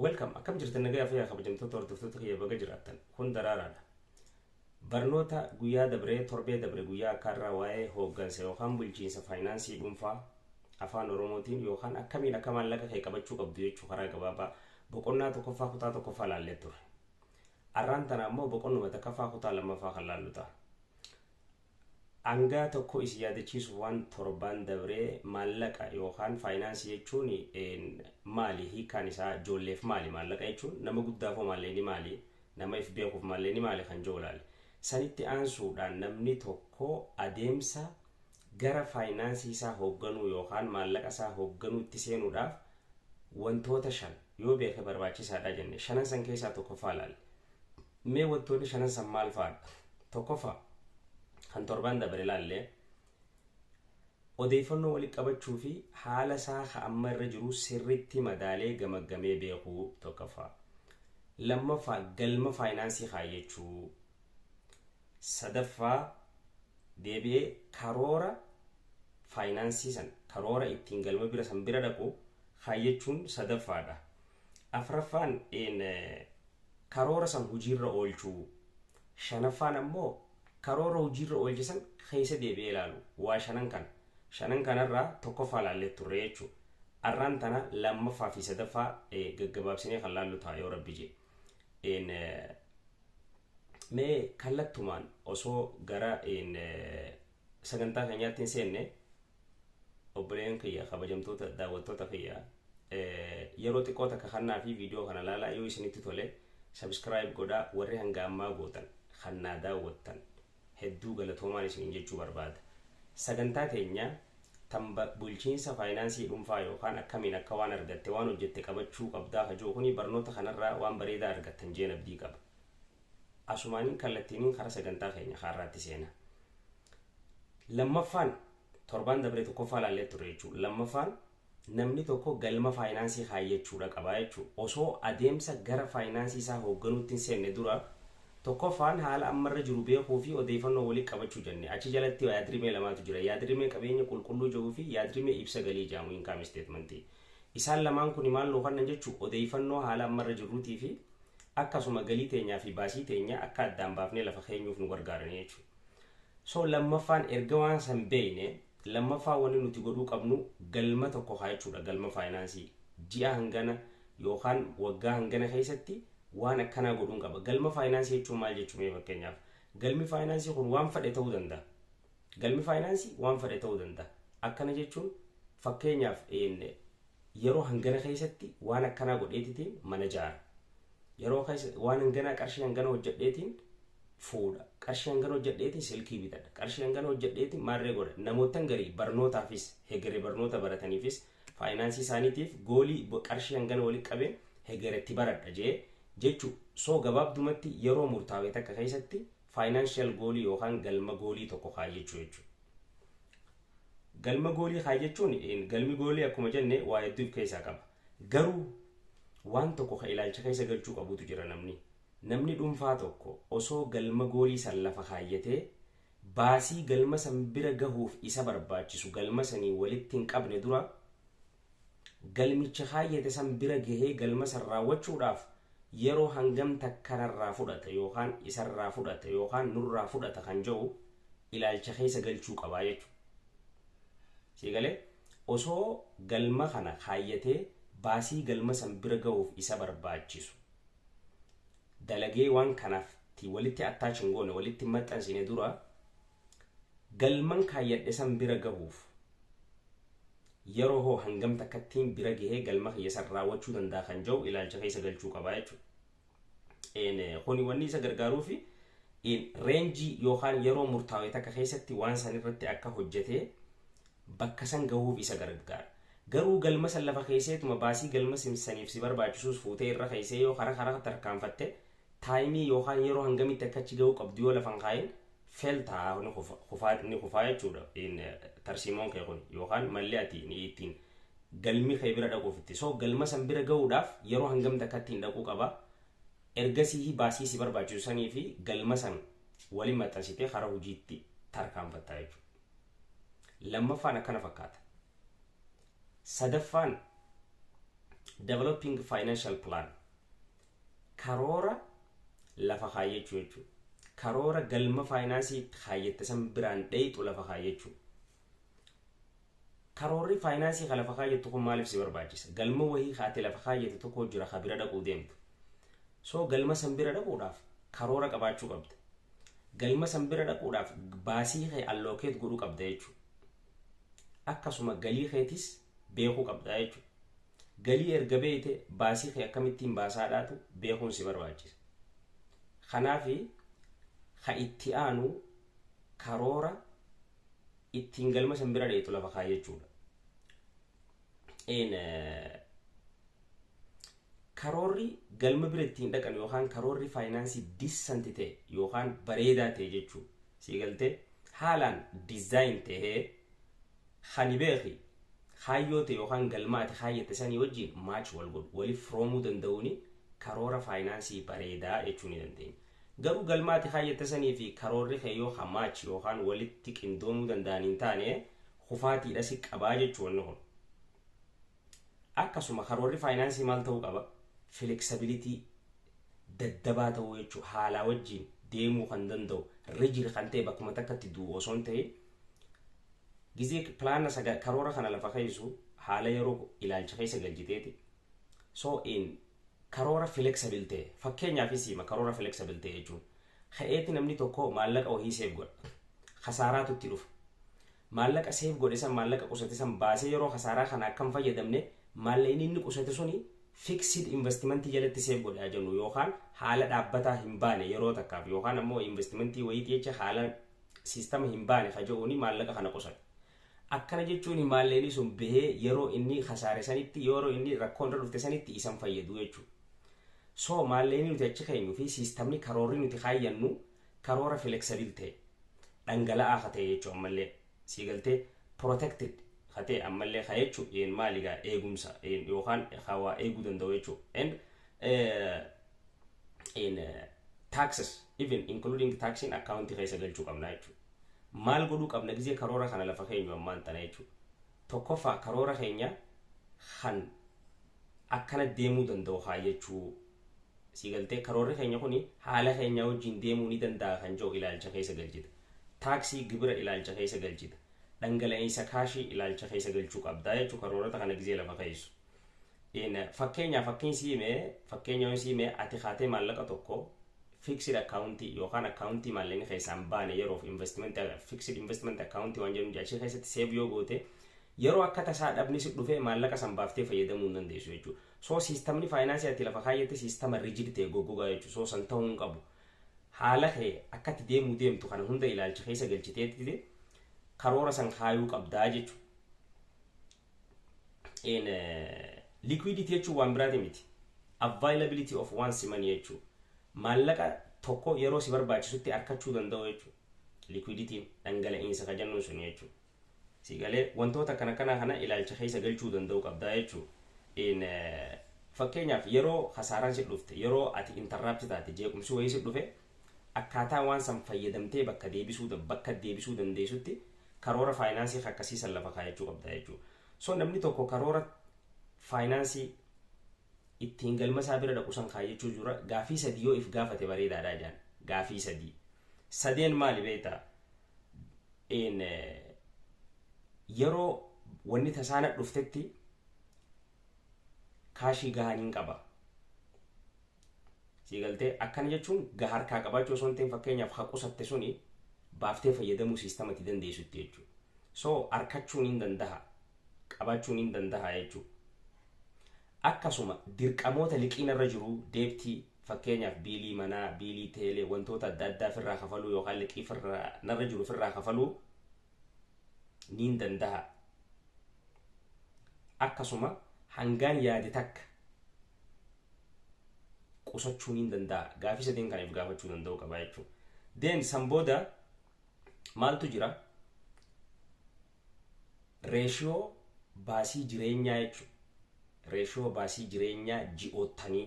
Welcome. Akkam jirtan nagaa fi kabajamtoota hordoftoota kiyya baga jiraattan. Kun daraaraadha. Barnoota guyyaa dabree torbee dabre guyyaa akkaarraa waa'ee hooggansa yookaan bulchiinsa faayinaansii dhuunfaa afaan Oromootiin yookaan akkamiin akka maallaqa kee qabachuu qabdu jechuu karaa gabaabaa boqonnaa tokkoffaa kutaa tokkoffaa laallee ture. Arraan tana ammoo boqonnuma tokkoffaa kutaa lammaffaa kan laallu ta'a. Angaa tokko is yaadachiisuuf waan torbaan dabree maallaqa yookaan faayinaansii jechuun maali hiikaan isaa ijoolleef maali maallaqa jechuun nama guddaafoo maalleeni maali nama if beekuuf maalleeni maali kan joolaale sanitti aansuudhaan namni tokko adeemsa gara faayinaansii isaa hoogganuu yookaan maallaqa isaa hoogganuu itti seenuudhaaf wantoota 5 yoo beeke barbaachisaadha jenne shanan san keessaa tokkoffaa laale. Mee wantoonni shanan san maal fa'aadha? Tokkoffaa kan torbaan dabre laallee odeeffannoo walitti qabachuu fi haala isaa amma irra jiru sirriitti madaalee gamaggamee beekuu tokkoffaa. Lammaffaa galma faayinaansii kaayyachuu. Sadaffaa deebi'ee karoora faayinaansii san karoora ittiin galma bira san bira dhaqu kaayyachuun sadaffaadha. Afraffaan karoora san hojiirra oolchuu. Shanaffaan ammoo karoora hojiirra oolchisan keessa deebi'ee ilaalu waa shanan kanarraa tokkoffaa laallee turre jechuudha. Arraan tana lammaffaa fi sadaffaa gaggabaabsinee kan laallu ta'a yoo rabbi jee. Mee kallattumaan osoo gara sagantaa keenyaatti hin seenne obboleen kiyya kabajamtoota daawwattoota kiyya yeroo xiqqoo takka kannaa fi viidiyoo kana laalaa yoo isinitti tole subscribe godhaa warri hanga ammaa gootan kannaa daawwattan hedduu galatoomaan isin jechuu barbaada. Sagantaa teenya tamba bulchiinsa faayinaansii dhuunfaa yookaan akkamiin akka waan argatte waan hojjette qabachuu qabdaa hajoo kuni barnoota kanarraa waan bareedaa argattan jeen abdii qaba. Asumaaniin kallattiiniin karaa sagantaa keenya har'aatti seena. Lammaffaan torbaan dabree tokkoffaa laallee ture jechuudha. Lammaffaan namni tokko galma faayinaansii kaayyachuudha qabaa jechuudha. Osoo adeemsa gara faayinaansii isaa hoogganuutti hin seenne dura tokkoffaan haala ammarra jiru beekuu fi odeeffannoo walitti qabachuu jenne. Achi jalatti yaadrimee lamaatu jira. Yaadrimee qabeenya qulqulluu jedhuu fi yaadrimee ibsa galii jedhamu income statement. Isaan lamaan kun maal nu kennan jechuudha? Odeeffannoo haala ammarra jiruutii fi akkasuma galii teenyaa fi baasii teenya akka addaan baafnee lafa keenyuuf nu gargaaran jechuudha. So lammaffaan erga waan san beeyne lammaffaa wanni nuti godhuu qabnu galma tokko kaayachuudha. Galma faayinaansii ji'a hangana yookaan waggaa hangana keessatti waan akkanaa godhuun qaba. Galma faayinaansii jechuun maal jechuun fakkeenyaaf galmi faayinaansii kun waan fedhe ta'uu danda'a. Galmi faayinaansii waan fedhe ta'uu danda'a. Akkana jechuun fakkeenyaaf yeroo hangana keessatti waan akkanaa godheetitiin mana ijaara. Yeroo keessatti waan hangana qarshii hangana hojjedheetiin fuudha. Qarshii hangana hojjedheetiin silkii bitadha. Qarshii hangana hojjedheetiin maarree godha. Namoota garii barnootaafis hegeree barnoota barataniifis faayinaansii isaaniitiif goolii qarshii hangana walitti qabeen hegereetti baradha jechuun soo gabaabdumatti yeroo murtaawee takka keessatti faayinaanshiyal goolii yookaan galma goolii tokko kaayyachuu jechuudha. Galma goolii kaayyachuun galmi goolii akkuma jenne waa hedduuf keessaa qaba. Garuu waan tokko ka ilaalcha keessa galchuu qabutu jira namni dhuunfaa tokko osoo galma goolii san lafa kaayyatee baasii galma san bira gahuuf isa barbaachisu galma sanii walitti hin qabne dura galmicha kaayyate san bira gahee galma san raawwachuudhaaf yeroo hangam takkanarraa fudhata yookaan isarraa fudhata yookaan nurraa fudhata kan jedhu ilaalcha keessa galchuu qabaa jechuudha. Siigalee osoo galma kana kaayyatee baasii galma san bira gahuuf isa barbaachisu dalagee waan kanaaf walitti attach hin goone walitti maxxansine dura galman kaayyadhe san bira gahuuf yeroo hoo hangam takkattiin bira gahee galma kiyya san raawwachuu danda'a kan jedhu ilaalcha keessa galchuu qabaa jechuudha. Kuni wanni isa gargaaruu fi reenjii yookaan yeroo murtaawee takka keessatti waan san irratti akka hojjetee bakka san gahuuf isa gargaara. Garuu galma san lafa keesseetuma baasii galma saniif si barbaachisuus fuutee irra keessee yoo karaa tarkaanfatte taayimii yookaan yeroo hangamitti akka achi gahuu qabdu yoo lafan kaa'in feeltaa ni kufaa jechuudha. Tarsiimoon kee kun yookaan mallee ati ittiin galmi kee bira dhaquuf itti soo galma san bira gahuudhaaf yeroo hangamta akka ittiin dhaquu qaba. Ergasii baasii si barbaachisu sanii fi galma san waliin maxxansitee karaa hojiitti tarkaanfattaa jechuudha. Lammaffaan akkana fakkaata. Sadaffaan developing financial plan karoora lafa kaayechuu jechuudha. Karoora galma finance kaayette san biraan dheeyxu lafa kaayechuu. Karoorri finance ka lafa kaayettu kun maaliif si barbaachisa? Galma wahii kaate lafa kaayette tokko jira ka bira dhaquu deemtu. So galma san bira dhaquudhaaf karoora qabaachuu qabda. Galma san bira dhaquudhaaf baasii kee allocate godhuu qabda jechuudha. Akkasuma galii keetis beekuu qabda jechuudha. Galii erga beekte baasii kee akkamittiin baasaadhaatu beekuun si barbaachisa. Kanaafi ka itti aanu karoora ittiin galma san bira dheetu lafa kaayechuudha. Karoorri galma bira ittiin dhaqan yookaan karoorri faayinaansii diisanti ta'e yookaan bareedaa ta'e jechuudha. Siigaltee haalaan diizaayin ta'ee hani beeki kaayyoo ta'e yookaan galmaati kaayyette sanii wajjin maach wal godhu waliif firoomuu danda'uuni karoora faayinaansii bareedaa jechuu ni dandeenya. Garuu galmaati kaayyette sanii fi karoorri kee yoo maach yookaan walitti qindoomuu danda'an hin taane kufaatiidha si qabaa jechuun kun. Akkasuma karoorri faayinaansii maal ta'uu qaba? Flexibility daddabaa ta'uu jechuudha. Haala wajjin deemuu kan danda'u rigid kan ta'e bakkuma takkatti du'u osoo hin ta'in gizee pilaana karoora kana lafa kaayisu haala yeroo ilaalcha keessa galchiteeti. So karoora flexible ta'e fakkeenyaaf isima karoora flexible ta'e jechuun ka'eeti namni tokko maallaqa wahii seef godha. Khasaaraatu itti dhufa. Maallaqa seef godhe san maallaqa qusate san baasee yeroo khasaaraa kana akkam fayyadamne maallaqni inni qusate suni fixed investmentii jalatti seef godhaa jennu yookaan haala dhaabbataa hin baane yeroo takkaaf yookaan ammoo investmentii wayiitii jecha haala siistama hin baane kajo'uuni maallaqa kana qusate. Akkana jechuun maallaqni sun bahee yeroo inni khasaare sanitti yeroo inni rakkoon irra dhufte sanitti isan fayyadu jechuudha. So maallaqni nuti achi keenyu fi siistamni karoorri nuti kaayyannu karoora flexible ta'e dhangala'aa ka ta'e jechuudha ammallee siigaltee protected ka ta'e ammallee ka jechuudha maaligaa eegumsa yookaan hawaa eeguu danda'u jechuudha. And taxes even including taxing account keessa galchuu qabna jechuudha. Maal godhuu qabna gizee karoora kana lafa keenyu ammaan tana jechuudha. Tokkoffaa karoora keenya kan akkana deemuu danda'u haa jechuu siigaltee karoorri keenya kuni haala keenya wajjin deemuu ni danda'a kan jiru ilaalcha keessa galchita. Taaksii gibira ilaalcha keessa galchita. Dhangala'insa kaashii ilaalcha keessa galchuu qabdaa jechuudha karoorota kana gizee lafa kaayisu. Fakkeenya siimee ati kaatee maallaqa tokko fixed account yookaan account maallaqni keessaan baane yeroo investment fixed investment account waan jedhamu jechii keessatti save yoo goote yeroo akka tasaa dhabni si dhufee maallaqa san baaftee fayyadamuu hin dandeessu jechuudha. So siistamni faayinaansii ati lafa kaayyette siistama rigid ta'e goggogaa jechuudha. So san ta'uu hin qabu. Haala kee akkatti deemuu deemtu kana hunda ilaalcha keessa galchiteetti karoora san kaayuu qabdaa jechuudha. Liquidity jechuun waan biraati miti. Availability of one's money jechuudha. Maallaqa tokko yeroo si barbaachisutti argachuu danda'u jechuudha. Liquidity dhangala'insa ka jennuun sun jechuudha. Siigalee wantoota kana ilaalcha keessa galchuu danda'u qabdaa jechuudha. Fakkeenyaaf yeroo khasaaraan si dhufte yeroo ati interrupt taate jeequmsi wayii si dhufe akkaataa waan san fayyadamtee bakka deebisuu dandeessutti karoora faayinaansii akkasiisan lafa kaayachuu qabdaa jechuudha. So namni tokko karoora faayinaansii ittiin galma isaa bira dhaqu san kaayachuu jira gaafii sadii yoo if gaafate bareedaadha jaan gaafii sadii. Sadeen maali beektaa? Yeroo wanni tasaana dhuftetti kaashii gahaniin qaba. Siigaltee akkana jechuun harkaa qabaachuu osoo hin ta'in fakkeenyaaf haa qusatte suni baaftee fayyadamuu siistamatti dandeessutti jechuudha. So harkachuun hin danda'a qabaachuun hin danda'a jechuudha. Akkasuma dirqamoota liqiin irra jiru deebtii fakkeenyaaf biilii manaa biilii teelee wantoota adda addaa firraa kafaluu yookaan liqii narra jiru firraa kafaluu ni danda'a. Akkasuma hangaan yaade takka qusachuu ni danda'a. Gaafii sadeen kanaaf gaafachuu danda'u qaba jechuudha. Then san booda maaltu jira? Reeshiyoo baasii jireenyaa jechuudha. Reeshiyoo baasii jireenyaa ji'oottanii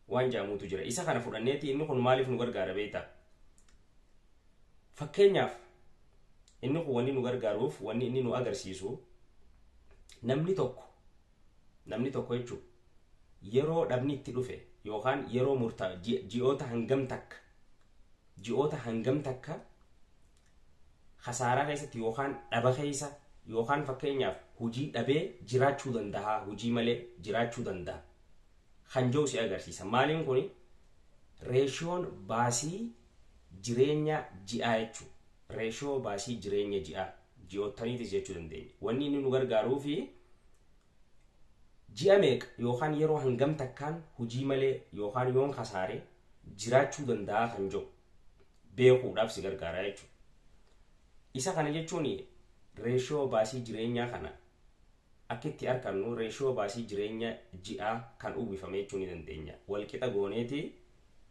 waan jaamuutu jira. Isa kana fudhanneeti inni kun maaliif nu gargaara beektaa? Fakkeenyaaf inni kun wanni nu gargaaruuf wanni inni nu agarsiisu namni tokko namni tokko jechuun yeroo dhabni itti dhufe yookaan yeroo murtaa ji'oota hangam takka khasaaraa keessatti yookaan dhaba keessa yookaan fakkeenyaaf hojii dhabee jiraachuu danda'a hojii malee jiraachuu danda'a kan jiru si agarsiisa. Maaliin kun reeshiyoon baasii jireenya ji'aa jechuudha. Reeshiyoo baasii jireenya ji'aa ji'ootaniitis jechuu dandeenya. Wanni inni nu gargaaruu fi ji'a meeqa yookaan yeroo hangam takkaan hojii malee yookaan yoon khasaare jiraachuu danda'a kan jiru beekuudhaaf si gargaara jechuudha. Isa kana jechuun reeshiyoo baasii jireenyaa kana akka itti argannu reeshiyoo baasii jireenya ji'aa kan uwwifame jechuu ni dandeenya. Walqixa gooneeti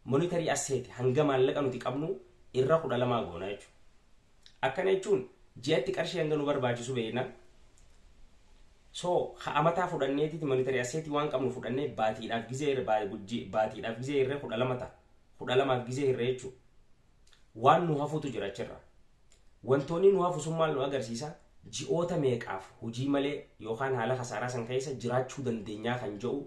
monitarii asseeti hanga maallaqa nuti qabnu irra 12 goona jechuudha. Akkana jechuun ji'atti qarshii hanga nu barbaachisu beekna. So amataa fudhanneeti monitarii asseeti waan qabnu fudhannee baatiidhaaf gizee irra 12 ta'a. 12 gizee irra jechuudha. Waan nu hafuutu jira achirra. Wantoonni nu hafu sun maal nu agarsiisa? Ji'oota meeqaaf hojii malee yookaan haala khasaaraa san keessa jiraachuu dandeenyaa kan jedhu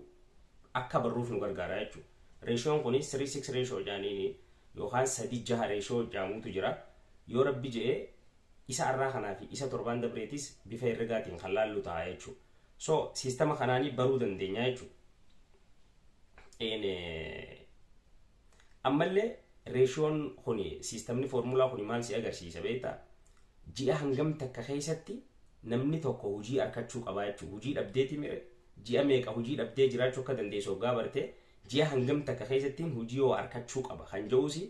akka barruuf nu gargaara jechuudha. Reeshiyoon kunis 3-6 reeshiyoo jaaniini yookaan 3-6 reeshiyoo jaamuutu jira. Yoo rabbi jedhee isa arraa kanaa fi isa torbaan dabreetis bifa herregaatiin kan laallu ta'a jechuudha. So siistama kanaanii baruu dandeenya jechuudha. Ammallee reeshiyoon kuni siistamni foormulaa kuni maal si agarsiisa beektaa? Ji'a hangam takka keessatti namni tokko hojii argachuu qaba jechuudha. Hojii dhabdeeti mire ji'a meeqa hojii dhabdee jiraachuu akka dandeessu hoggaa bartee ji'a hangam takka keessatti hojii yoo argachuu qaba kan jedhuusi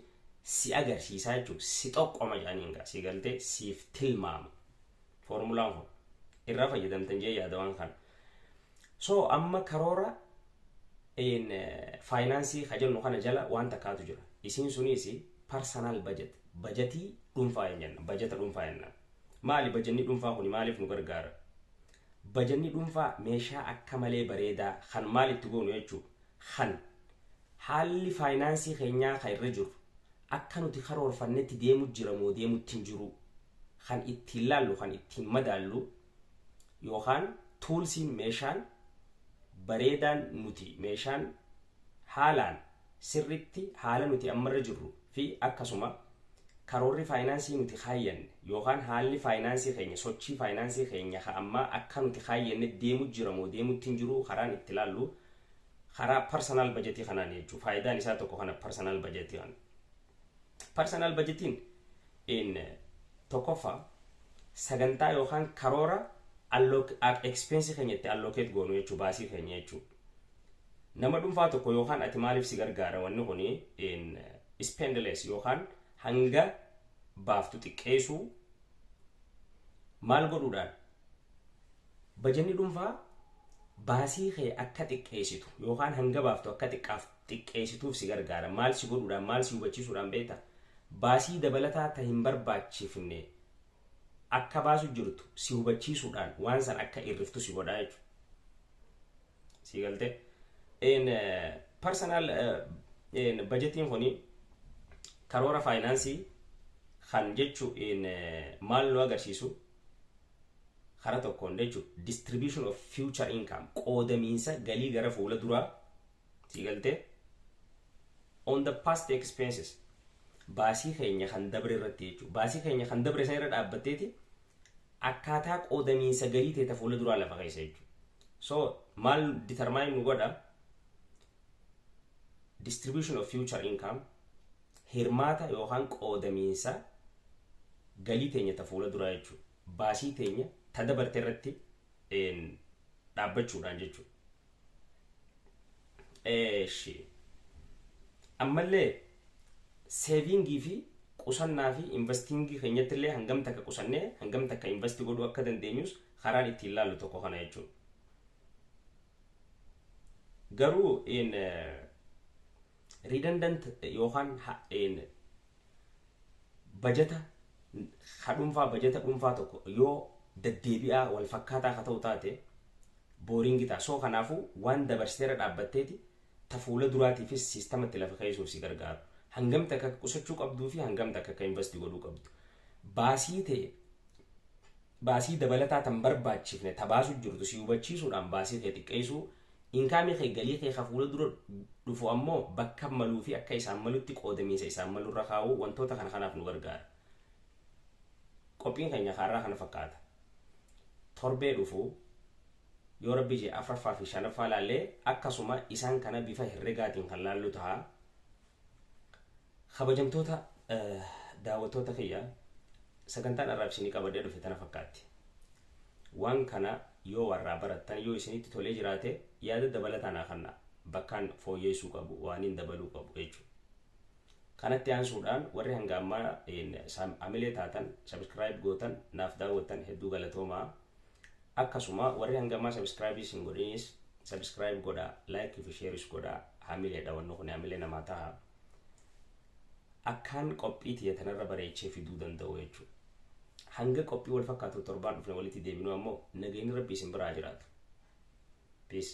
si agarsiisaa jechuudha. Si xoqqoma jaaniin gaa si galtee siif tilmaama. Foormulaan kun irraa fayyadamtan jee yaada waan kana. So amma karoora faayinaansii kajennu kana jala waan takkaatu jira. Isiin sunis personal budget. Bajetii dhuunfaa jenna. Bajeta dhuunfaa jenna. Maali bajanni dhuunfaa kun maaliif nu gargaara? Bajanni dhuunfaa meeshaa akka malee bareedaa kan maal itti goonu jechuudha. Kan haalli faayinaansii keenyaa kan irra jiru akka nuti karoorfannetti deemu jira moo deemutti hin jiru kan ittiin laallu kan ittiin madaallu yookaan tuulsiin meeshaan bareedaan nuti meeshaan haalaan sirritti haala nuti ammarra jirru fi akkasuma karoorri faayinaansii nuti kaayyanne yookaan haalli faayinaansii keenya sochii faayinaansii keenya amma akka nuti kaayyanne deemu jira moo deemutti hin jiru karaan itti laallu karaa personal budgetii kanaan jechuudha. Faayidaan isaa tokko kana personal budgetii kana. Personal budgetiin tokkoffaa sagantaa yookaan karoora expense keenyatti allocate goonu jechuudha baasii keenya jechuudha. Nama dhuunfaa tokko yookaan ati maaliif si gargaara wanni kuni spendeless yookaan hanga baaftu xiqqeessuu maal godhuudhaan bajanni dhuunfaa baasii kee akka xiqqeessitu yookaan hanga baaftu akka xiqqeessituuf si gargaara. Maal si godhuudhaan maal si hubachiisuudhaan beektaa? Baasii dabalataa ta hin barbaachifne akka baasu jirtu si hubachiisuudhaan waan san akka irriftu si godhaa jechuudha. Si galtee? Personal budgetiin kuni karoora faayinaansii kan jechuun maal nu agarsiisu karaa tokkoon jechuudha distribution of future income qoodamiinsa galii gara fuula duraa si galtee on the past expenses baasii keenya kan dabre irratti jechuudha. Baasii keenya kan dabre san irra dhaabbatteeti akkaataa qoodamiinsa galii teeta fuula duraa lafa keessa jechuudha. So maal determine nu godha distribution of future income hirmaata yookaan qoodamiinsa galii teenya ta fuula duraa jechuudha. Baasii teenya ta dabarte irratti dhaabbachuudhaan jechuudha. Ammallee savingii fi qusannaa fi investingii keenyatti illee hangam takka qusannee hangam takka investi godhuu akka dandeenyus karaan ittiin ilaallu tokko kana jechuudha. Garuu redundant yookaan bajeta bajeta dhuunfaa tokko yoo deddeebi'aa wal fakkaataa ka ta'u taate booriingi ta'a. So kanaafuu waan dabarseera dhaabbatteeti ta fuula duraatiifis siistamatti lafa keessuuf si gargaaru. Hangam takka qusachuu qabduu fi hangam takka akka investi godhuu qabdu. Baasii ta'e baasii dabalataa tan barbaachifne tabaasu jirtu si hubachiisuudhaan baasii kee xiqqeessu inkaamii kee galii kee fuula dura dhufu ammoo bakka maluu fi akka isaan malutti qoodamiinsa isaan malurra kaa'uu wantoota kana kanaaf nu gargaara. Qophiin keenya kaarraa kana fakkaata. Torbee dhufu yoo rabbi jee afraffaa fi shanaffaa laallee akkasuma isaan kana bifa herregaatiin kan laallu ta'a. Kabajamtoota daawwattoota kiyya sagantaan arraabsinii qabadee dhufe tana fakkaatti. Waan kana yoo warraa barattan yoo isinitti tolee jiraate yaada dabalataan kanna bakkaan fooyyeessuu qabu waan hin dabaluu qabu jechuudha. Kanatti aansuudhaan warri hanga ammaa amilee taatan subscribe gootan naaf daawwattan hedduu galatoomaa. Akkasuma warri hanga ammaa subscribe isin godhinis subscribe godhaa, like fi share godhaa. Hamilee daawwannu kun hamilee namaa ta'a. Akkaan qophii tiyyatanarra bareechee fiduu danda'u jechuudha. Hanga qophii wal fakkaatu torbaan dhufne walitti deebinu ammoo nageenyi rabbii isin biraa jiraatu. Peace.